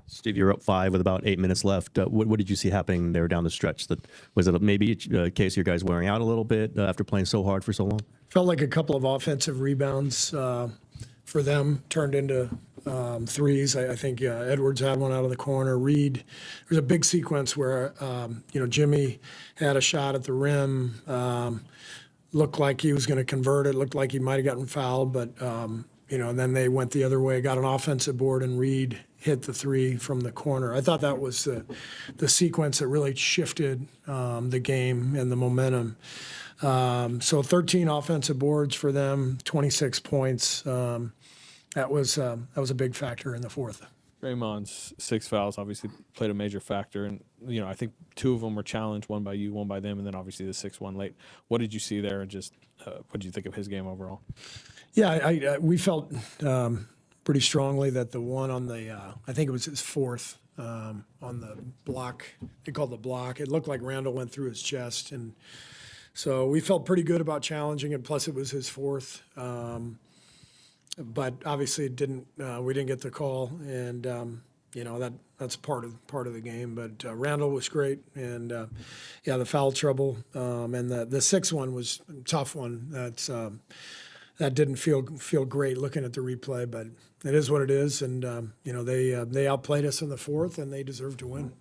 Steve, you're up 5 with about 8 minutes left. What did you see happening there down the stretch? Was it maybe a case of your guys wearing out a little bit after playing so hard for so long? Felt like a couple of offensive rebounds for them turned into threes. I think Edwards had one out of the corner. Reed, there's a big sequence where Jimmy had a shot at the rim. Looked like he was going to convert it. Looked like he might have gotten fouled, but then they went the other way, got an offensive board, and Reed hit the three from the corner. I thought that was the sequence that really shifted the game and the momentum. So 13 offensive boards for them, 26 points. That was a big factor in the fourth. Draymond's 6 fouls obviously played a major factor, and I think 2 of them were challenged, one by you, one by them, and then obviously the 6-1 late. What did you see there, and just what did you think of his game overall? Yeah, we felt pretty strongly that the one on the I think it was his fourth on the block. They called the block. It looked like Randall went through his chest, and so we felt pretty good about challenging it. Plus, it was his fourth. But obviously, it didn't. We didn't get the call, and that's part of the game. But Randall was great, and the foul trouble, and the 6-1 was a tough one. That didn't feel great looking at the replay, but it is what it is, and they outplayed us in the fourth, and they deserve to win.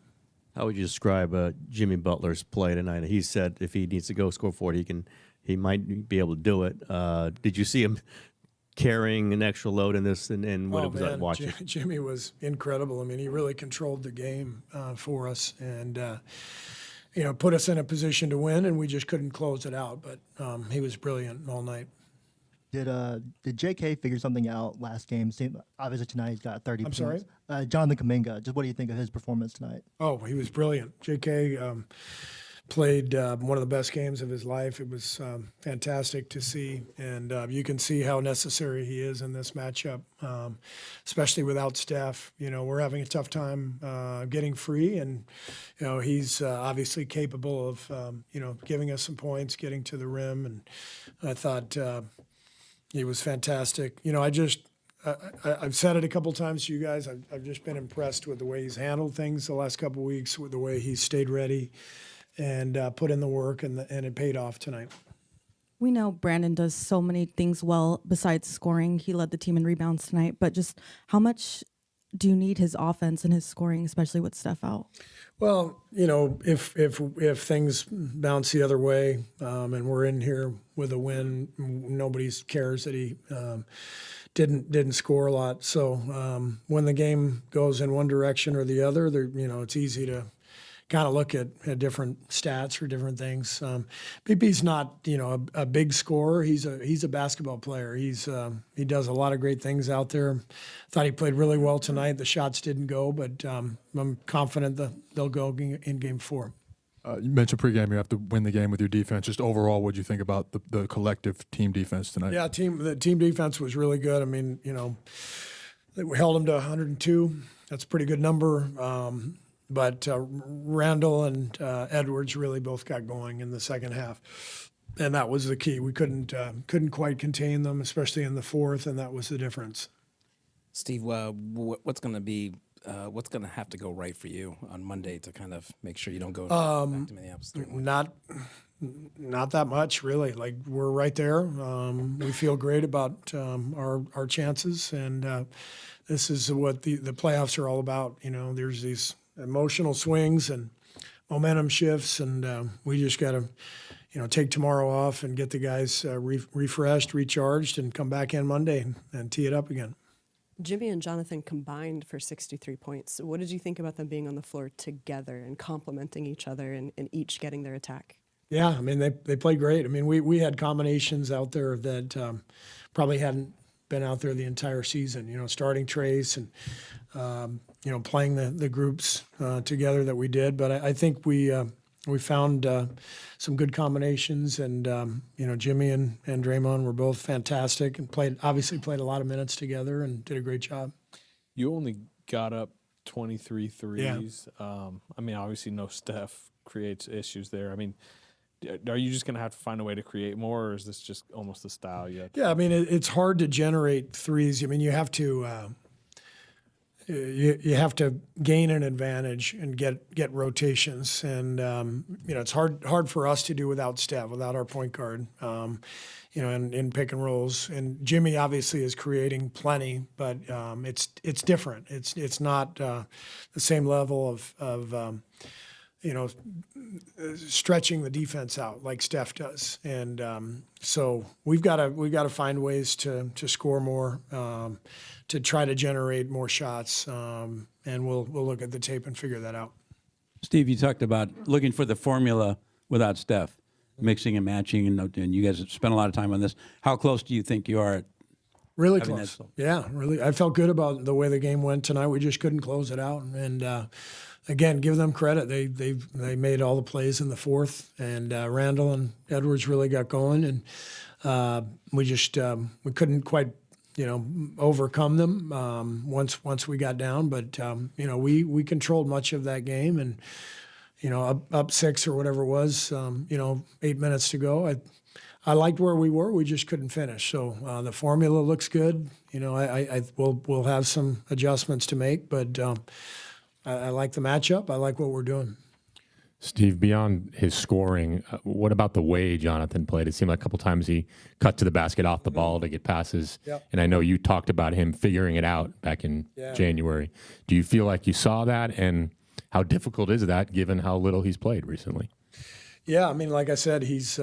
How would you describe Jimmy Butler's play tonight? He said if he needs to go score 40, he might be able to do it. Did you see him carrying an extra load in this, and what was that watching? Jimmy was incredible. I mean, he really controlled the game for us, and put us in a position to win, and we just couldn't close it out. But he was brilliant all night. Did JK figure something out last game? Obviously tonight he's got 30 points. Sorry? Jonathan Kuminga, just what do you think of his performance tonight? Oh, he was brilliant. JK played one of the best games of his life. It was fantastic to see, and you can see how necessary he is in this matchup, especially without Steph. We're having a tough time getting free, and he's obviously capable of giving us some points, getting to the rim, and I thought he was fantastic. I've said it a couple times to you guys. I've just been impressed with the way he's handled things the last couple of weeks, with the way he's stayed ready and put in the work, and it paid off tonight. We know Brandon does so many things well besides scoring. He led the team in rebounds tonight, but just how much do you need his offense and his scoring, especially with Steph out? Well, if things bounce the other way and we're in here with a win, nobody cares that he didn't score a lot. So when the game goes in one direction or the other, it's easy to kind of look at different stats or different things. PP's not, a big scorer. He's a basketball player. He does a lot of great things out there. Thought he played really well tonight. The shots didn't go, but I'm confident that they'll go in game 4. You mentioned pregame you have to win the game with your defense. Just overall, what do you think about the collective team defense tonight? Yeah, the team defense was really good. I mean, we held them to 102. That's a pretty good number. But Randall and Edwards really both got going in the second half, and that was the key. We couldn't quite contain them, especially in the fourth, and that was the difference. Steve, what's going to have to go right for you on Monday to kind of make sure you don't go back to Minneapolis? Not that much, really. Like, we're right there. We feel great about our chances, and this is what the playoffs are all about. There's these emotional swings and momentum shifts, and we just got to, take tomorrow off and get the guys refreshed, recharged, and come back in Monday and tee it up again. Jimmy and Jonathan combined for 63 points. What did you think about them being on the floor together and complementing each other and each getting their attack? Yeah, I mean, they played great. I mean, we had combinations out there that probably hadn't been out there the entire season, starting Trace and, playing the groups together that we did. But I think we found some good combinations, and, Jimmy and Draymond were both fantastic and obviously played a lot of minutes together and did a great job. You only got up 23 threes. Yeah. Obviously no Steph creates issues there. I mean, are you just going to have to find a way to create more, or is this just almost the style yet? Yeah, I mean, it's hard to generate threes. I mean, you have to you have to gain an advantage and get rotations, and it's hard for us to do without Steph, without our point guard. In pick and rolls, and Jimmy obviously is creating plenty, but it's different. It's not the same level of stretching the defense out like Steph does, and so we've got to find ways to score more, to try to generate more shots, and we'll look at the tape and figure that out. Steve, you talked about looking for the formula without Steph, mixing and matching, and you guys have spent a lot of time on this. How close do you think you are? Really having close. that- Yeah, really. I felt good about the way the game went tonight. We just couldn't close it out, and again, give them credit. They made all the plays in the fourth, and Randall and Edwards really got going, and we couldn't quite overcome them once we got down. But we controlled much of that game, and up 6 or whatever it was, 8 minutes to go. I liked where we were. We just couldn't finish. So the formula looks good. We'll have some adjustments to make, but I like the matchup. I like what we're doing. Steve, beyond his scoring, what about the way Jonathan played? It seemed like a couple times he cut to the basket off the ball to get passes. Yep. And I know you talked about him figuring it out back in January. Do you feel like you saw that? And how difficult is that given how little he's played recently? Yeah, I mean, like I said, he's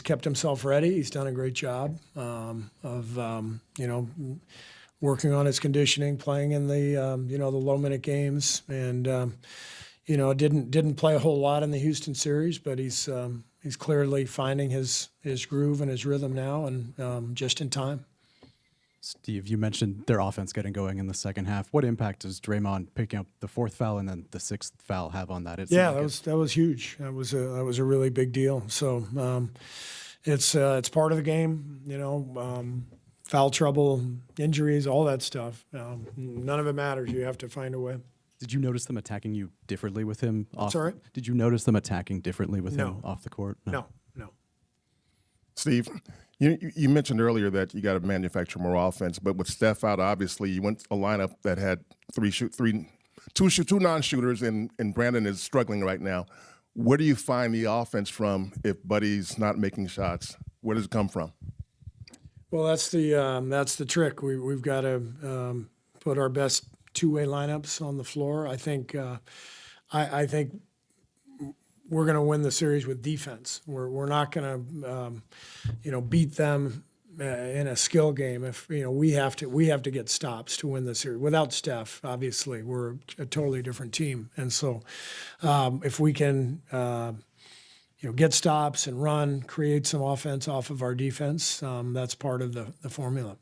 kept himself ready. He's done a great job of working on his conditioning, playing in the the low minute games, and didn't play a whole lot in the Houston series, but he's clearly finding his groove and his rhythm now, and just in time. Steve, you mentioned their offense getting going in the second half. What impact does Draymond picking up the fourth foul and then the sixth foul have on that? That was huge. That was a really big deal. So it's part of the game. Foul trouble, injuries, all that stuff. None of it matters. You have to find a way. Did you notice them attacking you differently with him? Sorry? Did you notice them attacking differently with him off the court? No. Steve, you mentioned earlier that you got to manufacture more offense, but with Steph out, obviously you went a lineup that had two non-shooters, and Brandon is struggling right now. Where do you find the offense from if Buddy's not making shots? Where does it come from? Well, that's the trick. We've got to put our best two-way lineups on the floor. I think we're going to win the series with defense. We're not going to beat them in a skill game. If we have to get stops to win the series. Without Steph, obviously, we're a totally different team. And so, if we can get stops and run, create some offense off of our defense, that's part of the formula.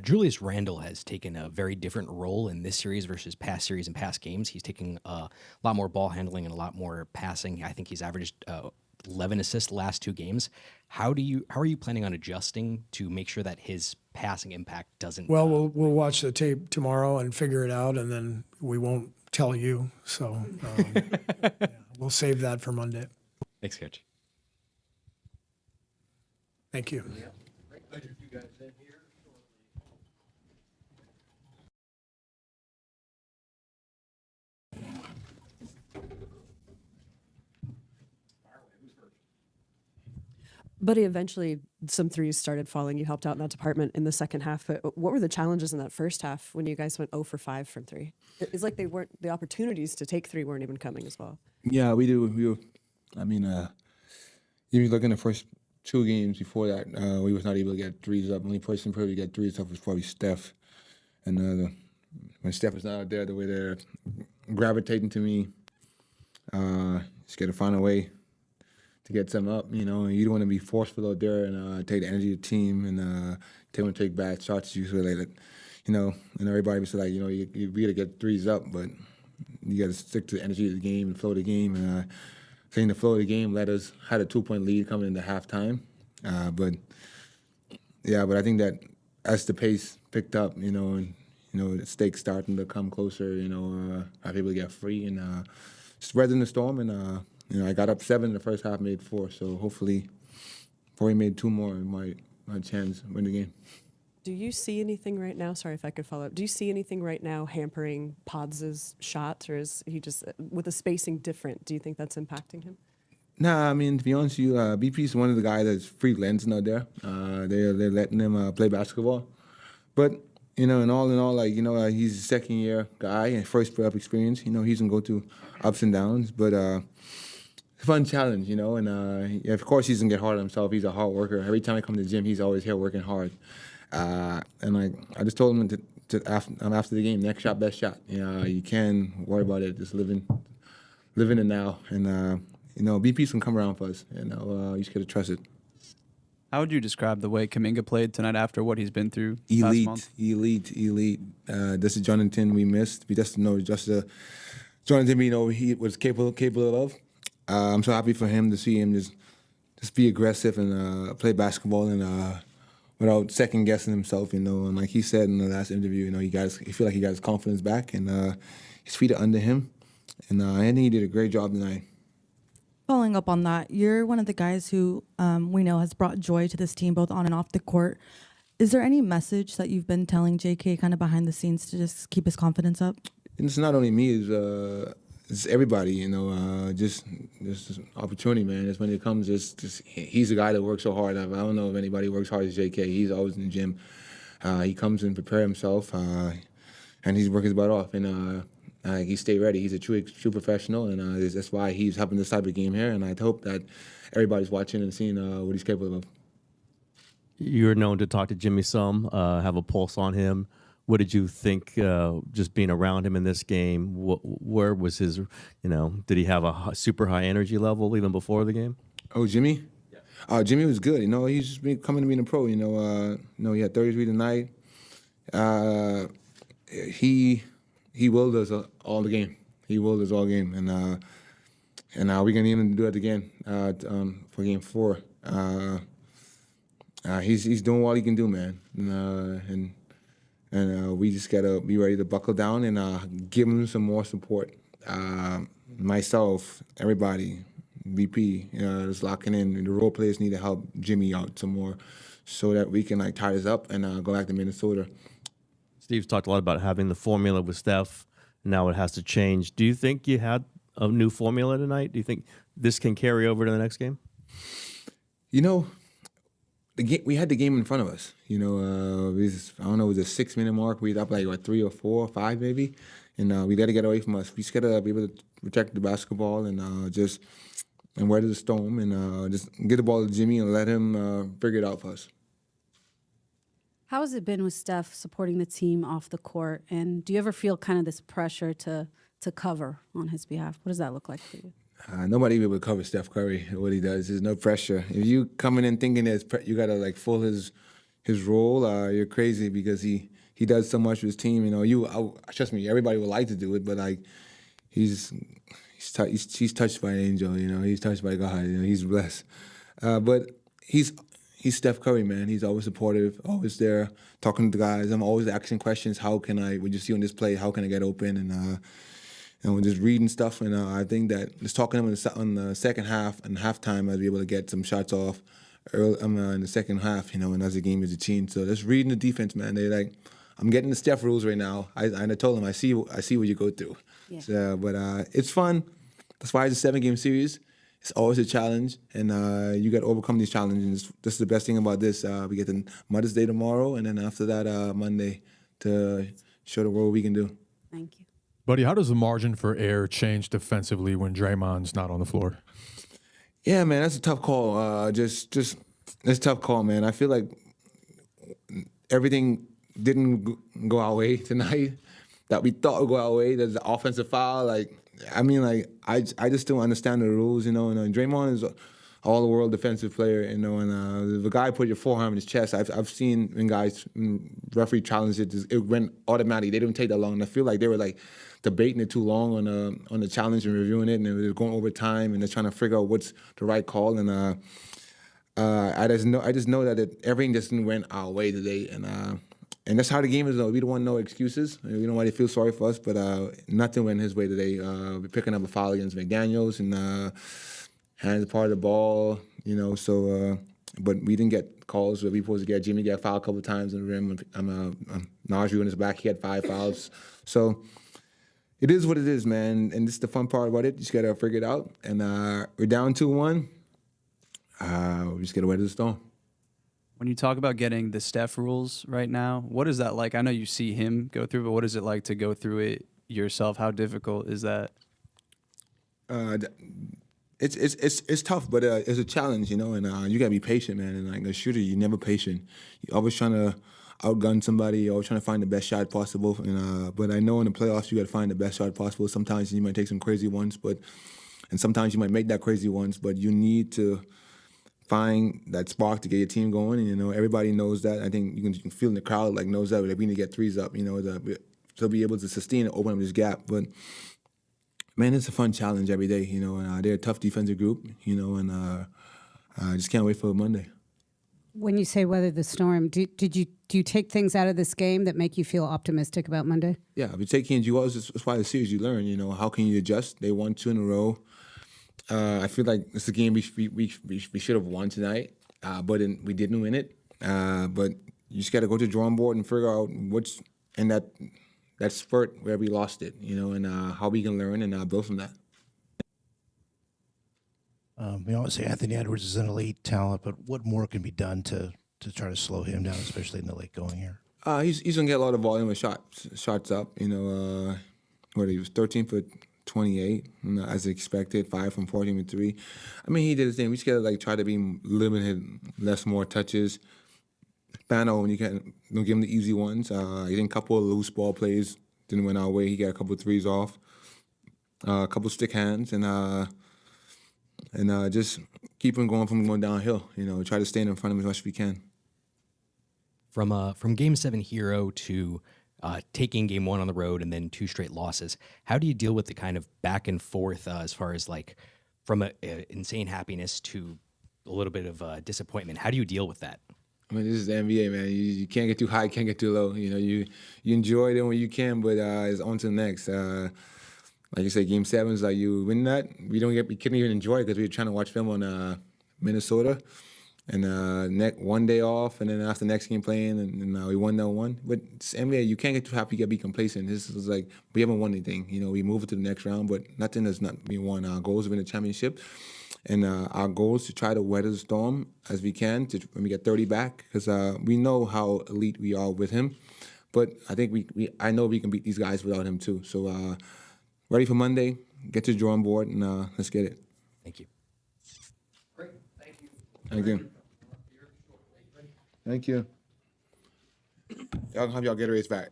Julius Randle has taken a very different role in this series versus past series and past games. He's taking a lot more ball handling and a lot more passing. I think he's averaged 11 assists the last 2 games. How are you planning on adjusting to make sure that his passing impact doesn't? Well, we'll watch the tape tomorrow and figure it out, and then we won't tell you. So we'll save that for Monday. Thanks, Coach. Thank you. Buddy, eventually some threes started falling. You helped out in that department in the second half. But what were the challenges in that first half when you guys went 0 for 5 from 3? It's like the opportunities to take 3 weren't even coming as well. Yeah, we do. I mean, if you look in the first 2 games before that, we was not able to get threes up. Only person probably get threes up was probably Steph. And when Steph is not out there, the way they're gravitating to me, just got to find a way to get some up, and you don't want to be forceful out there and take the energy of the team and take bad shots usually, and everybody was like, you got to get threes up, but you got to stick to the energy of the game and flow of the game. And saying the flow of the game had a 2-point lead coming into halftime, but I think that as the pace picked up, and the stakes starting to come closer, I was able to get free and just weathering the storm and. I got up 7 in the first half, made 4. So hopefully, before we made 2 more, my chance to win the game. Do you see anything right now? Sorry if I could follow up. Do you see anything right now hampering Pods' shots, or is he just with the spacing different? Do you think that's impacting him? Nah, I mean, to be honest with you, BP's one of the guys that's freelancing out there. They're letting him play basketball. But, in all, like, he's a second-year guy and first playoff experience. He's going to go through ups and downs. But it's a fun challenge, and of course he's going to get hard on himself. He's a hard worker. Every time I come to the gym, he's always here working hard. And I just told him after the game, next shot, best shot. You can't worry about it. Just living it now. And, BP's can come around for us. You just got to trust it. How would you describe the way Kuminga played tonight after what he's been through the past month? Elite. This is Jonathan we missed. We just know Jonathan he was capable of. I'm so happy for him to see him just be aggressive and play basketball and without second guessing himself. And like he said in the last interview, he feel like he got his confidence back and his feet are under him. And I think he did a great job tonight. Following up on that, you're one of the guys who we know has brought joy to this team, both on and off the court. Is there any message that you've been telling JK kind of behind the scenes to just keep his confidence up? And it's not only me, it's everybody, just opportunity, man. It's when it comes, he's a guy that works so hard. I don't know if anybody works hard as JK. He's always in the gym. He comes and prepare himself, and he's working his butt off. And he stay ready. He's a true professional, and that's why he's having this type of game here. And I hope that everybody's watching and seeing what he's capable of. You're known to talk to Jimmy some, have a pulse on him. What did you think just being around him in this game? Where was his, did he have a super high energy level even before the game? Oh, Jimmy? Yeah. Jimmy was good. He's just been coming to being a pro. He had 33 tonight. He willed us all the game. He willed us all game. And we're going to even do it again for game 4. He's doing all he can do, man. And we just got to be ready to buckle down and give him some more support. Myself, everybody, BP, is locking in. The role players need to help Jimmy out some more so that we can tie this up and go back to Minnesota. Steve's talked a lot about having the formula with Steph. Now it has to change. Do you think you had a new formula tonight? Do you think this can carry over to the next game? We had the game in front of us. I don't know, it was a 6-minute mark. We were up 3 or 4 or 5 maybe. And we got to get away from us. We just got to be able to protect the basketball and and weather the storm and just get the ball to Jimmy and let him figure it out for us. How has it been with Steph supporting the team off the court? And do you ever feel kind of this pressure to cover on his behalf? What does that look like for you? Nobody will cover Steph Curry. What he does, there's no pressure. If you coming in thinking that you gotta fill his role, you're crazy because he does so much with his team. Trust me, everybody would like to do it, but he's touched by an angel. He's touched by God. He's blessed. But he's Steph Curry, man. He's always supportive, always there, talking to the guys. I'm always asking questions. What you see on this play, how can I get open? And we're just reading stuff. And I think that just talking to him in the second half and halftime, I'll be able to get some shots off early, in the second half, and as the game is a change. So just reading the defense, man. I'm getting the Steph rules right now. I told him, I see what you go through. Yeah. So, but it's fun. That's why it's a 7-game series. It's always a challenge, and you got to overcome these challenges. This is the best thing about this. We get the Mother's Day tomorrow, and then after that, Monday, to show the world what we can do. Thank you. Buddy, how does the margin for error change defensively when Draymond's not on the floor? Yeah, man, that's a tough call. It's a tough call, man. I feel like everything didn't go our way tonight that we thought would go our way. There's the offensive foul, I just don't understand the rules, and Draymond is all-world defensive player, and if a guy put your forearm in his chest, I've seen when referee challenged it went automatically. They didn't take that long, and I feel like they were debating it too long on the challenge and reviewing it, and it was going over time, and they're trying to figure out what's the right call, and I just know that everything just went our way today, and that's how the game is, though. We don't want no excuses. We don't want to feel sorry for us, but nothing went his way today. We're picking up a foul against McDaniels and hands part of the ball, but we didn't get calls where we supposed to get Jimmy got fouled a couple times in the rim. Najee on his back, he had 5 fouls. So it is what it is, man. And this is the fun part about it. You just got to figure it out. And we're down 2-1. We just got to weather the storm. When you talk about getting the Steph rules right now, what is that like? I know you see him go through, but what is it like to go through it yourself? How difficult is that? It's tough, but it's a challenge, you know. And you gotta be patient, man. And like a shooter, you're never patient. You're always trying to outgun somebody. You're always trying to find the best shot possible. And but I know in the playoffs, you gotta find the best shot possible. Sometimes you might take some crazy ones, and sometimes you might make that crazy ones. But you need to find that spark to get your team going. And, you know, everybody knows that. I think you can feel in the crowd, like, knows that we need to get threes up, you know, to be able to sustain and open up this gap. But, man, it's a fun challenge every day, you know, and they're a tough defensive group, you know, and I just can't wait for Monday. When you say weather the storm, do you take things out of this game that make you feel optimistic about Monday? Yeah, if you take KNG, it's why the series you learn, you know, how can you adjust? They won 2 in a row. I feel like it's a game we should have won tonight, but we didn't win it. But you just got to go to the drawing board and figure out what's in that spurt where we lost it, you know, and how we can learn and build from that. We always say Anthony Edwards is an elite talent, but what more can be done to try to slow him down, especially in the late going here? He's going to get a lot of volume of shots up, you know. He was 13 for 28, you know, as expected, 5 from 14 with 3. I mean, he did his thing. We just got to like try to be limited, more touches. Spano, when you don't give him the easy ones. He didn't couple of loose ball plays, didn't went our way. He got a couple of threes off, a couple of stick hands, and just keep him going going downhill. You know, try to stay in front of him as much as we can. From Game 7 hero to taking Game 1 on the road and then 2 straight losses, how do you deal with the kind of back and forth as far as like from a insane happiness to a little bit of disappointment? How do you deal with that? I mean, this is the NBA, man. You can't get too high, can't get too low. You know, you enjoy it when you can, but it's on to the next. Like you say, Game 7 is like you win that. We couldn't even enjoy it because we were trying to watch film on Minnesota, and one day off, and then after the next game playing, and we won that one. But it's NBA, you can't get too happy, you gotta be complacent. This is like we haven't won anything. You know, we move it to the next round, but nothing has not been won. Our goal is to win the championship. And our goal is to try to weather the storm as we can when we get 30 back, because we know how elite we are with him. But I think I know we can beat these guys without him too. So ready for Monday, get to the drawing board, and let's get it. Thank you. Great, thank you. Thank you. Thank you. Y'all can have y'all Gatorades back.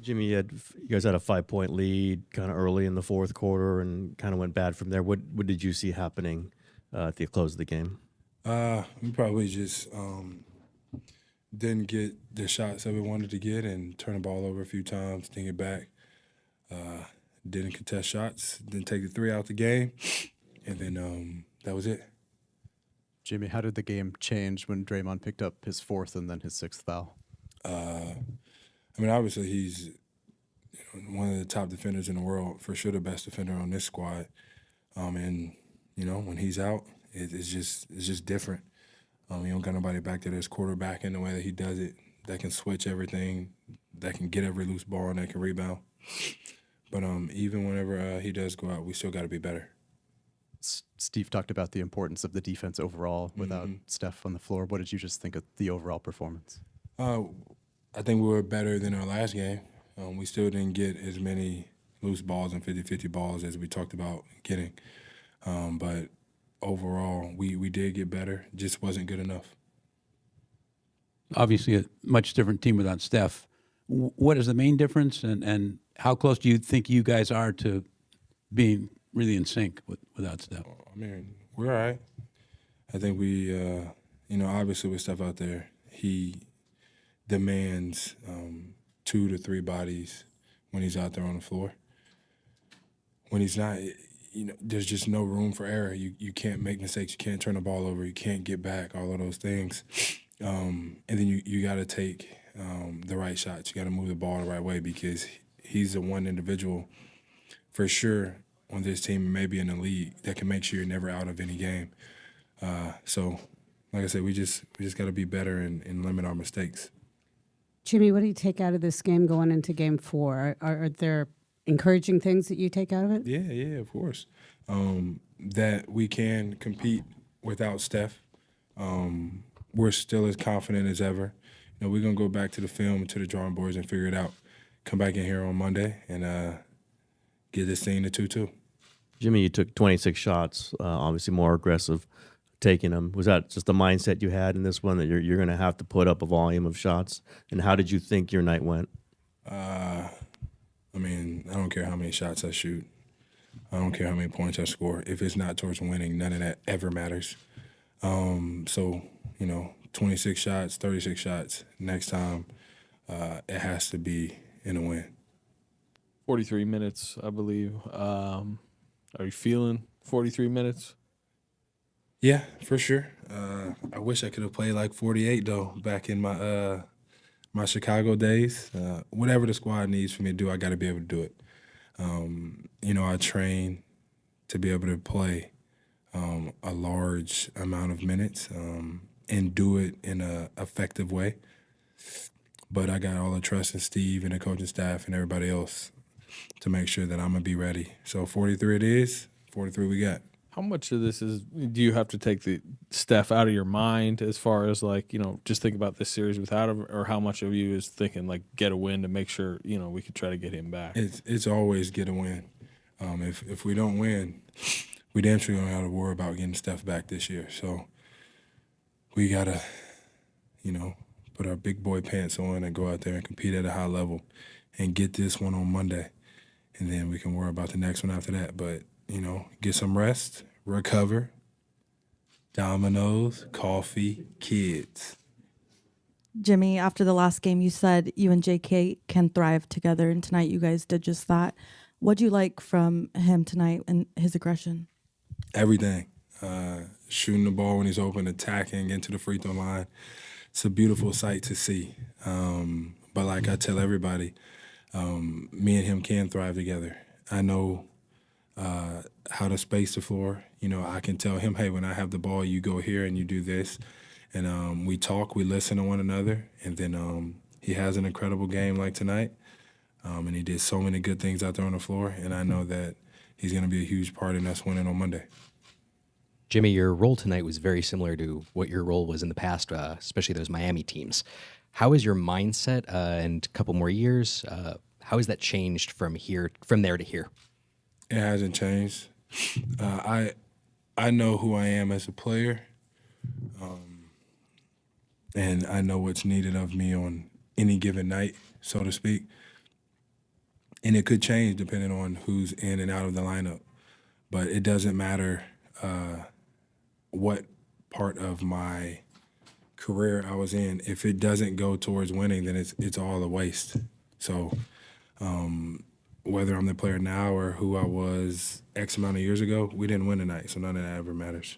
Jimmy, you guys had a 5-point lead kind of early in the fourth quarter and kind of went bad from there. What did you see happening at the close of the game? We probably just didn't get the shots that we wanted to get and turn the ball over a few times, didn't get back. Didn't contest shots, didn't take the 3 out the game, and then that was it. Jimmy, how did the game change when Draymond picked up his 4th and then his 6th foul? I mean, obviously he's one of the top defenders in the world, for sure the best defender on this squad. And you know, when he's out, it's just different. You don't got nobody back there that's quarterbacking the way that he does it, that can switch everything, that can get every loose ball and that can rebound. But even whenever he does go out, we still got to be better. Steve talked about the importance of the defense overall without Steph on the floor. What did you just think of the overall performance? I think we were better than our last game. We still didn't get as many loose balls and 50-50 balls as we talked about getting. But overall, we did get better. Just wasn't good enough. Obviously, a much different team without Steph. What is the main difference, and how close do you think you guys are to being really in sync without Steph? I mean, we're all right. I think we, obviously with Steph out there, he demands 2 to 3 bodies when he's out there on the floor. When he's not, there's just no room for error. You can't make mistakes. You can't turn the ball over. You can't get back, all of those things. And then you got to take the right shots. You got to move the ball the right way because he's the one individual for sure on this team, maybe in the league, that can make sure you're never out of any game. So, like I said, we just got to be better and limit our mistakes. Jimmy, what do you take out of this game going into Game 4? Are there encouraging things that you take out of it? Yeah, of course. That we can compete without Steph. We're still as confident as ever. You know, we're gonna go back to the film, to the drawing boards, and figure it out. Come back in here on Monday and get this thing to 2-2. Jimmy, you took 26 shots, obviously more aggressive taking them. Was that just the mindset you had in this one, that you're going to have to put up a volume of shots? And how did you think your night went? I mean, I don't care how many shots I shoot. I don't care how many points I score. If it's not towards winning, none of that ever matters. So, you know, 26 shots, 36 shots. Next time, it has to be in a win. 43 minutes, I believe. Are you feeling 43 minutes? Yeah, for sure. I wish I could have played like 48 though back in my my Chicago days. Whatever the squad needs for me to do, I got to be able to do it. You know, I train to be able to play a large amount of minutes and do it in an effective way. But I got all the trust in Steve and the coaching staff and everybody else to make sure that I'm going to be ready. So 43 it is, 43 we got. How much of this do you have to take the Steph out of your mind as far as, like, you know, just think about this series without him, or how much of you is thinking, like, get a win to make sure, you know, we could try to get him back? It's always get a win. If we don't win, we damn sure don't have to worry about getting Steph back this year. So we got to, you know, put our big boy pants on and go out there and compete at a high level and get this one on Monday. And then we can worry about the next one after that. But, you know, get some rest, recover, dominoes, coffee, kids. Jimmy, after the last game, you said you and JK can thrive together, and tonight you guys did just that. What do you like from him tonight and his aggression? Everything. Shooting the ball when he's open, attacking, into the free throw line. It's a beautiful sight to see. But like I tell everybody, me and him can thrive together. I know how to space the floor. You know, I can tell him, hey, when I have the ball, you go here and you do this. And we talk, we listen to one another. And then he has an incredible game like tonight. And he did so many good things out there on the floor. And I know that he's going to be a huge part in us winning on Monday. Jimmy, your role tonight was very similar to what your role was in the past, especially those Miami teams. How is your mindset and a couple more years? How has that changed from there to here? It hasn't changed. I know who I am as a player, and I know what's needed of me on any given night, so to speak. And it could change depending on who's in and out of the lineup. But it doesn't matter what part of my career I was in. If it doesn't go towards winning, then it's all a waste. So whether I'm the player now or who I was X amount of years ago, we didn't win tonight, so none of that ever matters.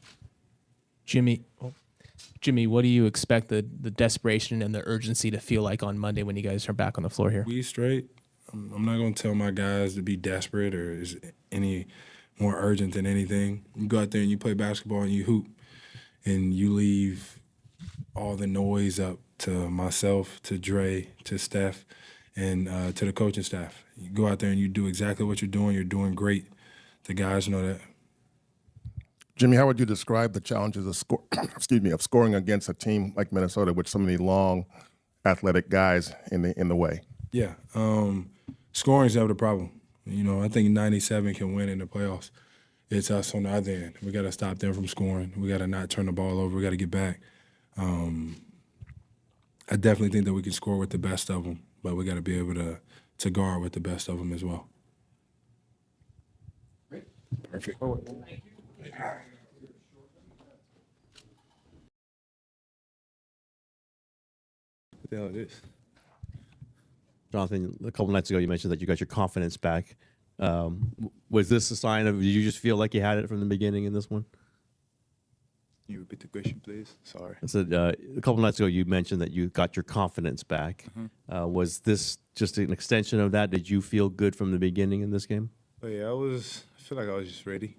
Jimmy, what do you expect the desperation and the urgency to feel like on Monday when you guys are back on the floor here? We straight. I'm not going to tell my guys to be desperate or is any more urgent than anything. You go out there and you play basketball and you hoop, and you leave all the noise up to myself, to Dre, to Steph, and to the coaching staff. You go out there and you do exactly what you're doing. You're doing great. The guys know that. Jimmy, how would you describe the challenges of of scoring against a team like Minnesota with so many long, athletic guys in the way? Yeah, scoring's never the problem. You know, I think 97 can win in the playoffs. It's us on the other end. We got to stop them from scoring. We got to not turn the ball over. We got to get back. I definitely think that we can score with the best of them, but we got to be able to guard with the best of them as well. Great. Perfect. What the hell it is? Jonathan, a couple nights ago you mentioned that you got your confidence back. Was this a sign of, did you just feel like you had it from the beginning in this one? Can you repeat the question, please? Sorry. I said a couple nights ago you mentioned that you got your confidence back. Was this just an extension of that? Did you feel good from the beginning in this game? Oh, yeah, I feel like I was just ready.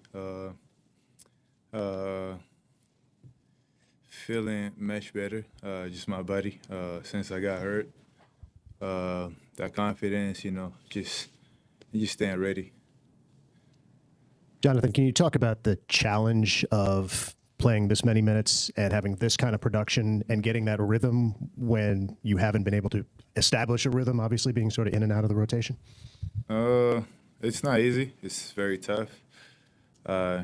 Feeling much better. Just my body since I got hurt. That confidence, just staying ready. Jonathan, can you talk about the challenge of playing this many minutes and having this kind of production and getting that rhythm when you haven't been able to establish a rhythm, obviously being sort of in and out of the rotation? It's not easy. It's very tough. I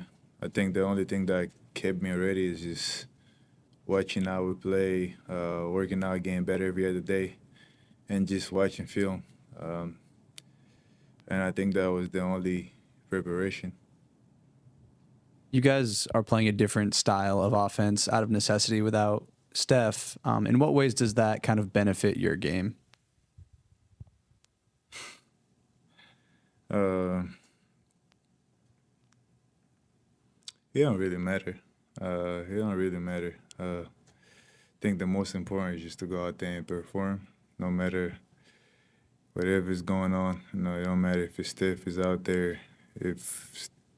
think the only thing that kept me ready is just watching how we play, working out, getting better every other day, and just watching film. And I think that was the only preparation. You guys are playing a different style of offense out of necessity without Steph. In what ways does that kind of benefit your game? It don't really matter. I think the most important is just to go out there and perform, no matter whatever's going on. It don't matter if Steph is out there,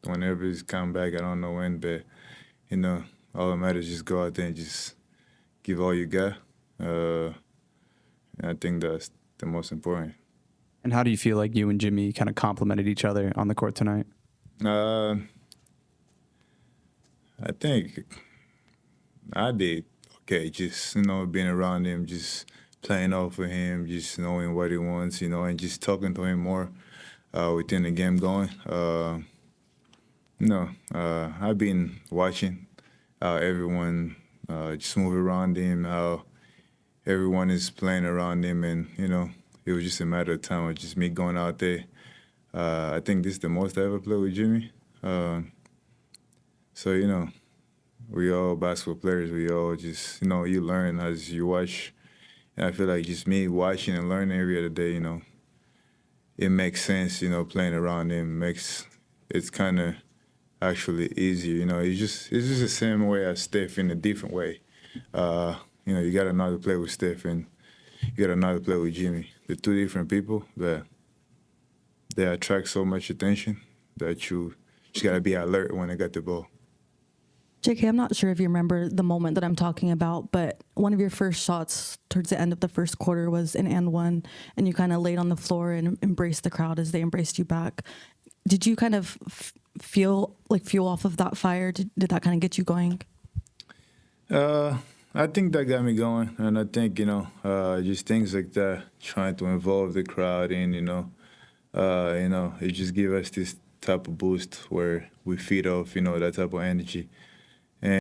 whenever he's come back, I don't know when, but all that matters is just go out there and just give all you got. And I think that's the most important. And how do you feel like you and Jimmy kind of complemented each other on the court tonight? I think I did okay. Just being around him, just playing off of him, just knowing what he wants, and just talking to him more within the game going. I've been watching how everyone just move around him, how everyone is playing around him, and it was just a matter of time of just me going out there. I think this is the most I ever played with Jimmy. So we all basketball players. We all just you learn as you watch, and I feel like just me watching and learning every other day. It makes sense. Playing around him it's kind of actually easier. It's just the same way as Steph in a different way. You got another play with Steph and you got another play with Jimmy. They're two different people, but they attract so much attention that you just got to be alert when they got the ball. JK, I'm not sure if you remember the moment that I'm talking about, but one of your first shots towards the end of the first quarter was an and one, and you kind of laid on the floor and embraced the crowd as they embraced you back. Did you kind of feel like fuel off of that fire? Did that kind of get you going? I think that got me going, and I think just things like that, trying to involve the crowd in, it just give us this type of boost where we feed off, that type of energy.